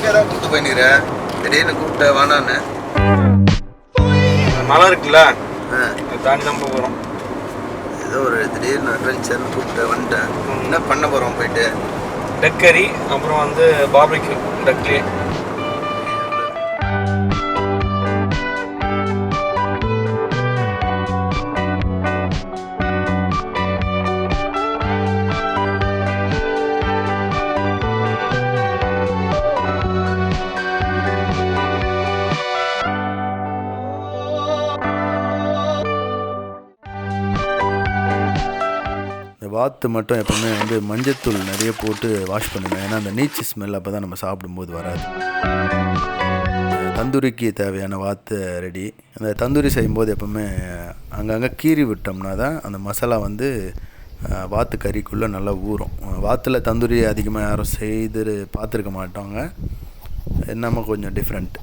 தான் கூப்பிட்டு போயினுக்கிறேன். திடீர்னு கூப்பிட்ட வேணான்னு. மழை இருக்குல்ல, தாண்டி தான் போகிறோம். ஏதோ ஒரு திடீர்னு அட்வென்ச்சர்னு கூப்பிட்டு வந்துட்டேன். என்ன பண்ண போகிறோம் போயிட்டு? டக் கறி, அப்புறம் வந்து பார்பிக்யூ டக்லி. வாத்து மட்டும் எப்போவுமே வந்து மஞ்சத்தூள் நிறைய போட்டு வாஷ் பண்ணுவேன். ஏன்னா அந்த நீச்சு ஸ்மெல் அப்போ தான் நம்ம சாப்பிடும்போது வராது. தந்தூரிக்கு தேவையான வாத்து ரெடி. அந்த தந்தூரி செய்யும்போது எப்போவுமே அங்கங்கே கீறி விட்டோம்னா தான் அந்த மசாலா வந்து வாத்து கறிக்குள்ளே நல்லா ஊறும். வாத்தில் தந்தூரி அதிகமாக யாரும் செய்து பார்த்துருக்க மாட்டாங்க. நம்ம கொஞ்சம் டிஃப்ரெண்ட்.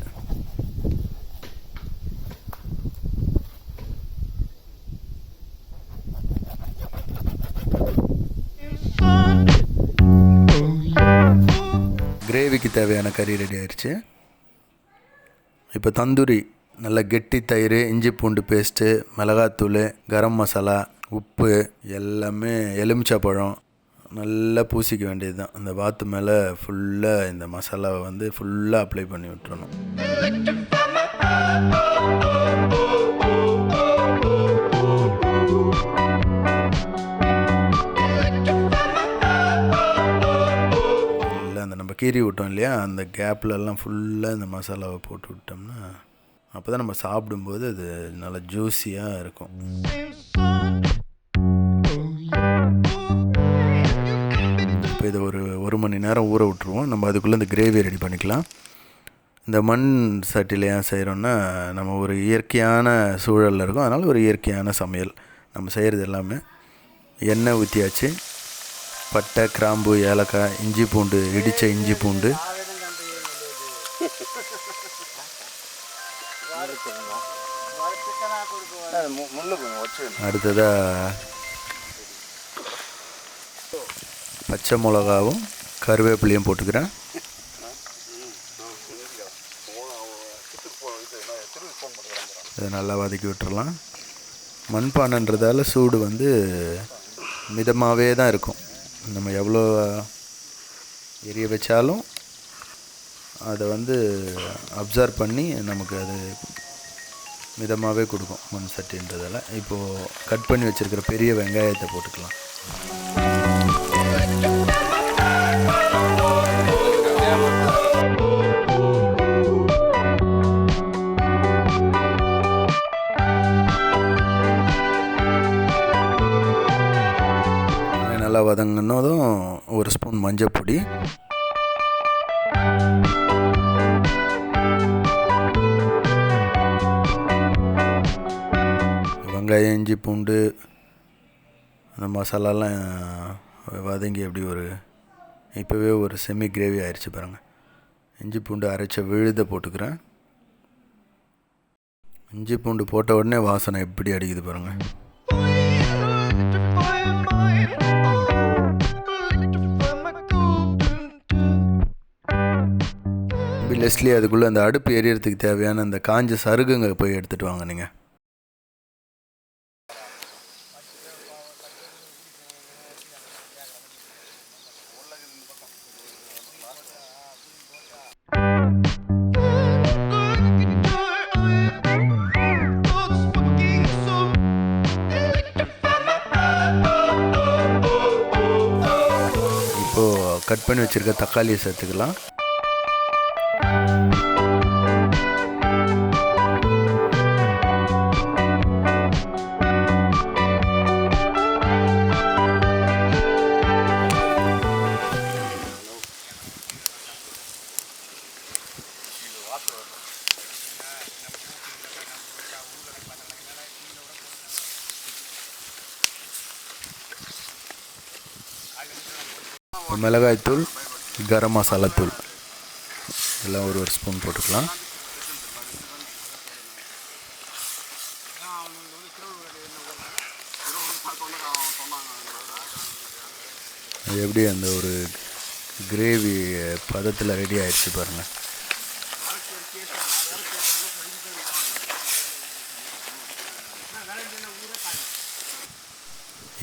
கிரேவிக்கு தேவையான கறி ரெடி ஆயிடுச்சு. இப்போ தந்தூரி நல்லா கெட்டி தயிர், இஞ்சி பூண்டு பேஸ்ட்டு, மிளகாத்தூள், கரம் மசாலா, உப்பு எல்லாமே எலுமிச்சப்பழம் நல்லா பூசிக்க வேண்டியது தான். அந்த வாத்து மேலே ஃபுல்லாக இந்த மசாலாவை வந்து ஃபுல்லாக அப்ளை பண்ணி விட்டுறணும். நம்ம கீறி விட்டோம் இல்லையா, அந்த கேப்லெல்லாம் ஃபுல்லாக இந்த மசாலாவை போட்டு விட்டோம்னா அப்போ தான் நம்ம சாப்பிடும்போது அது நல்லா ஜூஸியாக இருக்கும். இப்போ இதை ஒரு மணி நேரம் ஊற விட்ருவோம். நம்ம அதுக்குள்ளே இந்த கிரேவி ரெடி பண்ணிக்கலாம். இந்த மண் சட்டியில் ஏன் செய்கிறோன்னா, நம்ம ஒரு இயற்கையான சூழலில் இருக்கும். அதனால் ஒரு இயற்கையான சமையல் நம்ம செய்கிறது எல்லாமே. எண்ணெய் ஊற்றியாச்சு. பட்டை, கிராம்பு, ஏலக்காய், இஞ்சி பூண்டு, இடித்த இஞ்சி பூண்டு, அடுத்ததாக பச்சை மிளகாவும் கருவேப்பிலையும் போட்டுக்கிறேன். இதை நல்லா வதக்கி விட்டுறலாம். மண்பானைன்றதால சூடு வந்து மிதமாகவே தான் இருக்கும். நம்ம எவ்வளோ எரிய வச்சாலும் அதை வந்து அப்சர்வ் பண்ணி நமக்கு அது மிதமாகவே கொடுக்கும் மண் சட்டின்றதால. இப்போது கட் பண்ணி வச்சுருக்கிற பெரிய வெங்காயத்தை போட்டுக்கலாம். நல்லா வதங்கினதும் ஒரு ஸ்பூன் மஞ்சள் பொடி, வெங்காயம், இஞ்சி பூண்டு, அந்த மசாலாலாம் வதங்கி எப்படி இப்போவே ஒரு செமி கிரேவி ஆயிடுச்சு பாருங்கள். இஞ்சி பூண்டு அரைச்ச விழுதை போட்டுக்கிறேன். இஞ்சி பூண்டு போட்ட உடனே வாசனை எப்படி அடிக்குது பாருங்கள். லெஸ்லி அதுக்குள்ளே அந்த அடுப்பு எரியறதுக்கு தேவையான அந்த காஞ்ச சருகுங்க போய் எடுத்துகிட்டு வாங்க. நீங்கள் இப்போது கட் பண்ணி வச்சுருக்க தக்காளியை சேர்த்துக்கலாம். மிளகாய்த்தூள், கரம் மசாலா தூள் எல்லாம் ஒரு ஸ்பூன் போட்டுக்கலாம். எப்படி அந்த ஒரு கிரேவி பதத்தில் ரெடி ஆயிடுச்சு பாருங்கள்.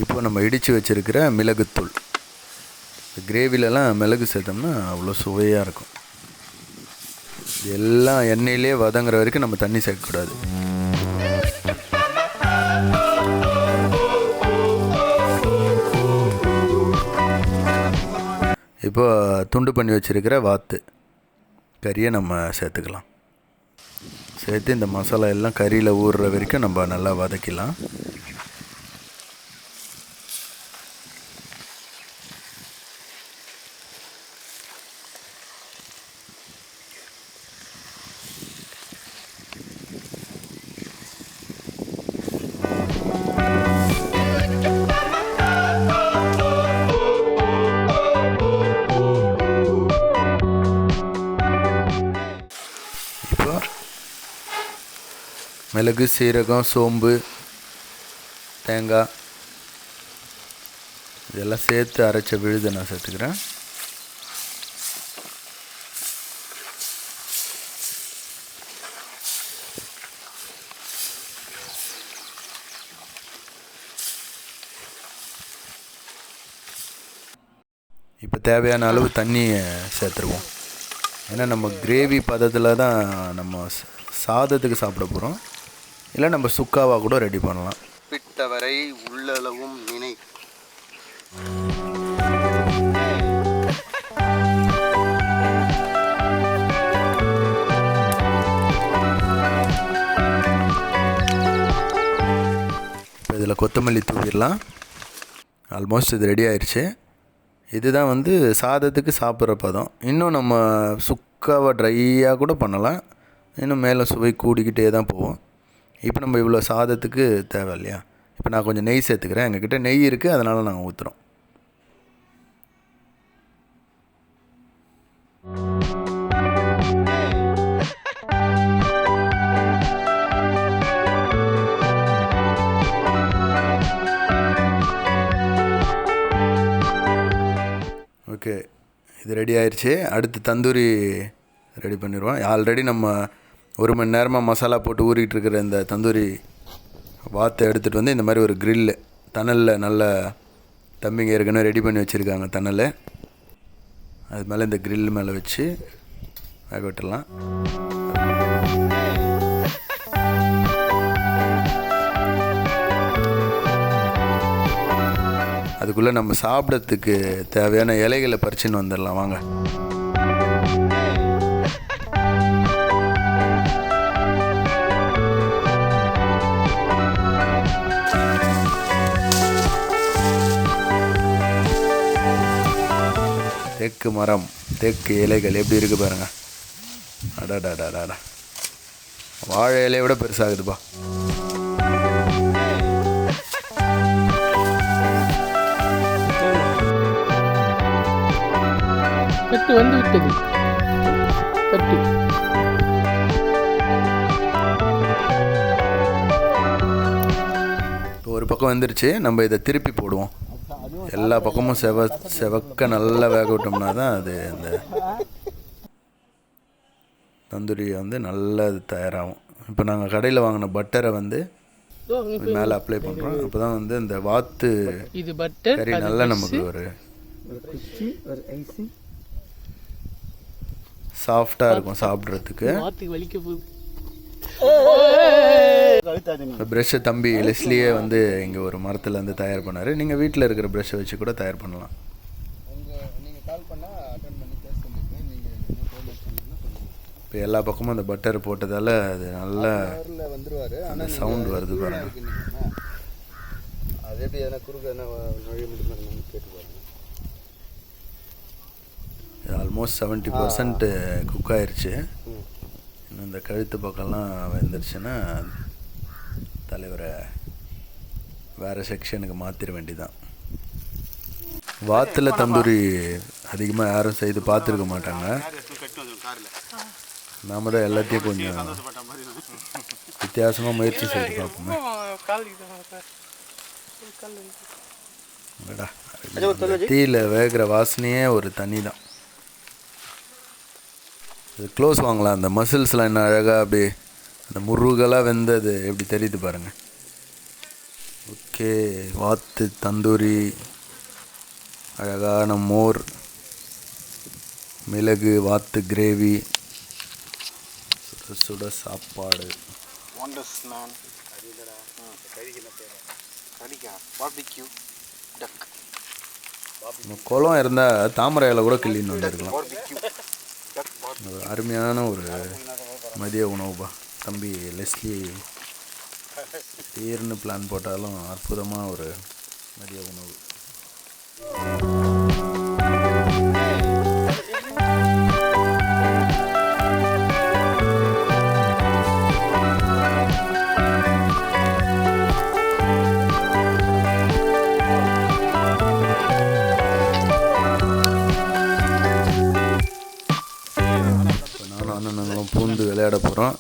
இப்போ நம்ம இடித்து வச்சுருக்கிற மிளகுத்தூள், கிரேவிலலாம் மிளகு சேர்த்தோம்னா அவ்வளோ சுவையாக இருக்கும். எல்லாம் எண்ணெயிலே வதங்குற வரைக்கும் நம்ம தண்ணி சேர்க்கக்கூடாது. இப்போ துண்டு பண்ணி வச்சுருக்கிற வாத்து கறியை நம்ம சேர்த்துக்கலாம். சேர்த்து இந்த மசாலா எல்லாம் கறியில் ஊறுற வரைக்கும் நம்ம நல்லா வதக்கிடலாம். மிளகு, சீரகம், சோம்பு, தேங்காய் இதெல்லாம் சேர்த்து அரைச்ச விழுதை நான் சேர்த்துக்கிறேன். இப்போ தேவையான அளவு தண்ணியை சேர்த்துருவோம். ஏன்னா நம்ம கிரேவி பதத்தில் தான் நம்ம சாதத்துக்கு சாப்பிட போகிறோம். இல்லை நம்ம சுக்காவாக கூட ரெடி பண்ணலாம். பிட்டவரை உள்ளளவும் நினை. இப்போ இதில் கொத்தமல்லி தூவிடலாம். ஆல்மோஸ்ட் இது ரெடி ஆயிடுச்சு. இதுதான் வந்து சாதத்துக்கு சாப்பிட்ற பதம். இன்னும் நம்ம சுக்காவை ட்ரையாக கூட பண்ணலாம். இன்னும் மேலே சுவை கூடிக்கிட்டே தான் போவோம். இப்போ நம்ம இவ்வளோ சாதத்துக்கு தேவை இல்லையா. இப்போ நான் கொஞ்சம் நெய் சேர்த்துக்கிறேன். எங்ககிட்ட நெய் இருக்குது, அதனால் நாங்கள் ஊற்றுறோம். ஓகே, இது ரெடி ஆயிடுச்சு. அடுத்து தந்தூரி ரெடி பண்ணிடுவோம். ஆல்ரெடி நம்ம 1 மணி நேரமாக மசாலா போட்டு ஊறிக்கிட்டு இருக்கிற இந்த தந்தூரி வாத்தை எடுத்துகிட்டு வந்து இந்த மாதிரி ஒரு க்ரில்லு தணலில் நல்ல தம்பிங்க ஏற்கனவே ரெடி பண்ணி வச்சுருக்காங்க தணல். அது மேலே இந்த க்ரில் மேலே வச்சு வேக விட்டுடலாம். அதுக்குள்ளே நம்ம சாப்பிட்றதுக்கு தேவையான இலைகளை பறிச்சுன்னு வந்துடலாம் வாங்க. தேக்கு மரம், தேக்கு இலைகள் எப்படி இருக்குது பாருங்கள். அடாடாடாடா, வாழை இலையை விட பெருசாகுதுப்பா. கட்டு வந்து விட்டது. கட்டு ஒரு பக்கம் வந்துருச்சு. நம்ம இதை திருப்பி போடுவோம். எல்லா பக்கமும் செவக்க நல்லா வேக விட்டோம்னா தான் அது அந்த தந்தூரி வந்து நல்லா அது தயாராகும். இப்போ நாங்கள் கடையில் வாங்கின பட்டரை வந்து மேலே அப்ளை பண்ணுறோம். அப்போ தான் வந்து இந்த வாத்து இது பட்டர் கறி நல்லா நமக்கு ஒரு சாஃப்டாக இருக்கும் சாப்பிட்றதுக்கு. வலிக்க போகுது. ப்ரெஷ்ஷை தம்பி லெஸ்லியே வந்து இங்கே ஒரு மரத்துலேருந்து தயார் பண்ணார். நீங்கள் வீட்டில் இருக்கிற ப்ரெஷ்ஷை வச்சு கூட தயார் பண்ணலாம். இப்போ எல்லா பக்கமும் அந்த பட்டர் போட்டதால் அது நல்லா அந்த சவுண்ட் வருது பாருங்க. அது எப்படி எதனா குறுக்க என்ன நுழைய முடியுமா கேட்டு பாருங்க. இது ஆல்மோஸ்ட் 70% குக் ஆயிடுச்சு. இன்னும் இந்த கழுத்து பக்கம்லாம் வெந்துருச்சுன்னா தலைவரை வேறு செக்ஷனுக்கு மாற்றிட வேண்டிதான். வாத்தில் தந்தூரி அதிகமாக யாரும் செய்து பார்த்துருக்க மாட்டாங்க. நாம தான் எல்லாத்தையும் கொஞ்சம் வித்தியாசமாக முயற்சி செய்து பார்ப்போமே. தீயில் வேகிற வாசனையே ஒரு தனி தான். இது க்ளோஸ் வாங்கலாம். அந்த மசில்ஸ்லாம் என்ன அழகாக அப்படி அந்த முருகலாக வெந்தது எப்படி தெரியுது பாருங்கள். ஓகே, வாத்து தந்தூரி, அழகான மோர், மிளகு வாத்து கிரேவி, சுட சுட சாப்பாடு. குளம் இருந்தால் தாமரை இலை கூட கிள்ளின்னு வந்துருக்கலாம். ஒரு அருமையான ஒரு மதிய உணவுப்பா. தம்பி லெஸ்லி தீர்னு பிளான் போட்டாலும் அற்புதமாக ஒரு மதிய உணவு. நானும் பூந்து விளையாட போகிறோம்.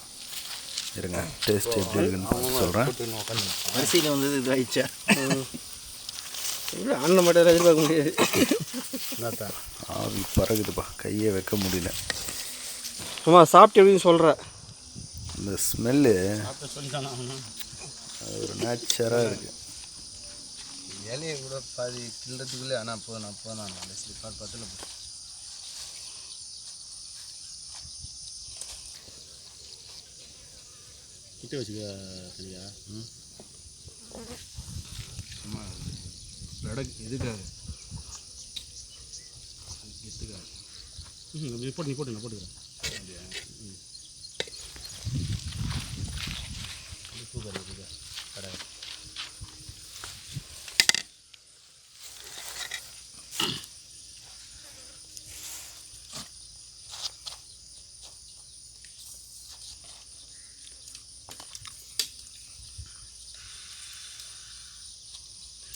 இருங்க, டேஸ்ட் எப்படி இருக்குன்னு சொல்கிறேன். வரிசையில் வந்து இது ஆயிடுச்சா? அண்ணன் மட்டும் எதிர்பார்க்க முடியாது. ஆவி பறகுதுப்பா, கையை வைக்க முடியல. சும்மா சாப்பிட்டு எப்படின்னு சொல்கிற இந்த ஸ்மெல்லு ஒரு நேச்சராக இருக்குது. இலையை கூட பாதி கிள்ளறதுக்குள்ளே ஆனால் அப்போ ஸ்லிப்பார் பத்தில் கிட்ட வச்சுக்க சரியா? சும்மா எதுக்காக நீ போட்டு நான் போட்டுக்கிறேன்.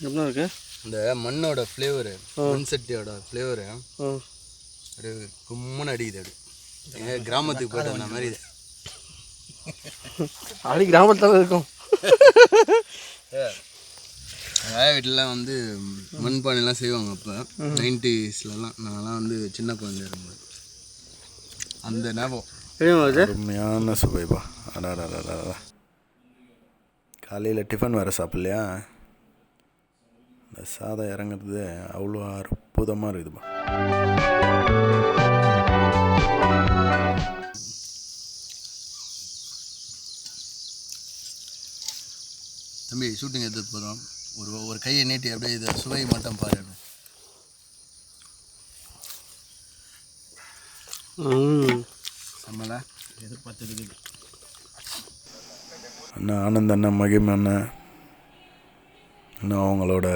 எப்படி இருக்கு? இந்த மண்ணோட ஃப்ளேவரு, மண் சட்டியோட ஃப்ளேவரு அப்படியே கும்முன்னு அடிக்குது. அப்படி எங்கள் கிராமத்துக்கு போய்ட்டு அந்த மாதிரி அப்படி கிராமத்தில் இருக்கும். எங்கள் வீட்டிலலாம் வந்து மண்பானைலாம் செய்வாங்க. அப்போ 90ஸ்லாம் நான்லாம் வந்து சின்ன குழந்தை இருக்கும்போது அந்த ஞாபகம். அருமையான சுவைப்பா. அடாடா, காலையில் டிஃபன் வேறு சாப்பிட்லையா? இந்த சாதம் இறங்குறது அவ்வளோ அற்புதமாக இருக்குதுப்பா. தம்பி ஷூட்டிங் எடுத்துகிட்டு போகிறோம். ஒரு கையை நீட்டி அப்படியே இதை சுவை மட்டும் பாரு. நம்மள எதிர்பார்த்தது அண்ணா ஆனந்த் அண்ணா, மகிம் அண்ணன் இன்னும் அவங்களோட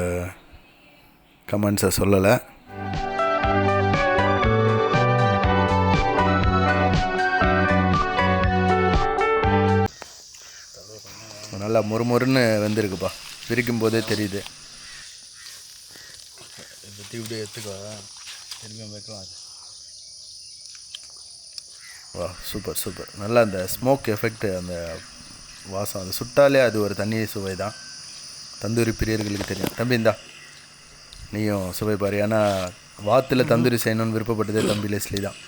கமெண்ட்ஸை சொல்லலை. நல்லா மொறுமொறுன்னு வெந்திருக்குப்பா, பிரிக்கும் போதே தெரியுது. இப்படி எடுத்துக்கோ, திரும்பி வைக்கலாம். வா, சூப்பர். நல்லா அந்த ஸ்மோக் எஃபெக்ட், அந்த வாசம், அது சுட்டாலே அது ஒரு தனி சுவை தான். தந்தூரி பிரியர்களுக்கு தெரியும். தம்பி இந்தா நீயும் சுவை பாரு. ஏன்னா வாத்தில் தந்தூரி செய்யணும்னு விருப்பப்பட்டதே தம்பி லெஸ்லி தான்.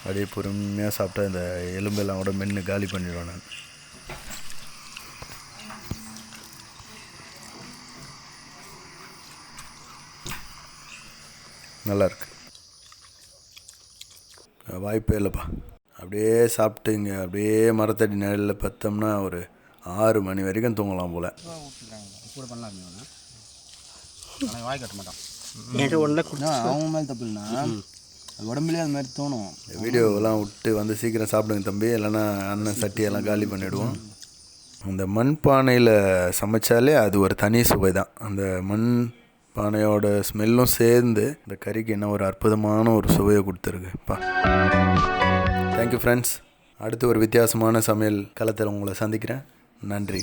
அப்படியே பொறுமையாக சாப்பிட்டா இந்த எலும்பெல்லாம் கூட மென்று காலி பண்ணிடுவேன் நான். நல்லாயிருக்கு, வாய்ப்பே இல்லைப்பா. அப்படியே சாப்பிட்டு இங்கே அப்படியே மரத்தடி நிழலில் பற்றோம்னா ஒரு 6 மணி வரைக்கும் தூங்கலாம் போல். கூட பண்ணலாம். வாய் கட்ட மாட்டான். அவங்க மேலே தப்பு இல்லைண்ணா, உடம்புலேயே அது மாதிரி தோணும். வீடியோவெல்லாம் விட்டு வந்து சீக்கிரம் சாப்பிடுங்க தம்பி, இல்லைன்னா அண்ணன் சட்டியெல்லாம் காலி பண்ணிவிடுவோம். அந்த மண் பானையில் சமைச்சாலே அது ஒரு தனி சுவை தான். அந்த மண் பானையோட ஸ்மெல்லும் சேர்ந்து இந்த கறிக்கு என்ன ஒரு அற்புதமான ஒரு சுவையை கொடுத்துருக்குப்பா. Thank you friends. அடுத்து ஒரு வித்தியாசமான சமையல் களத்தில் உங்களை சந்திக்கிறேன். நன்றி.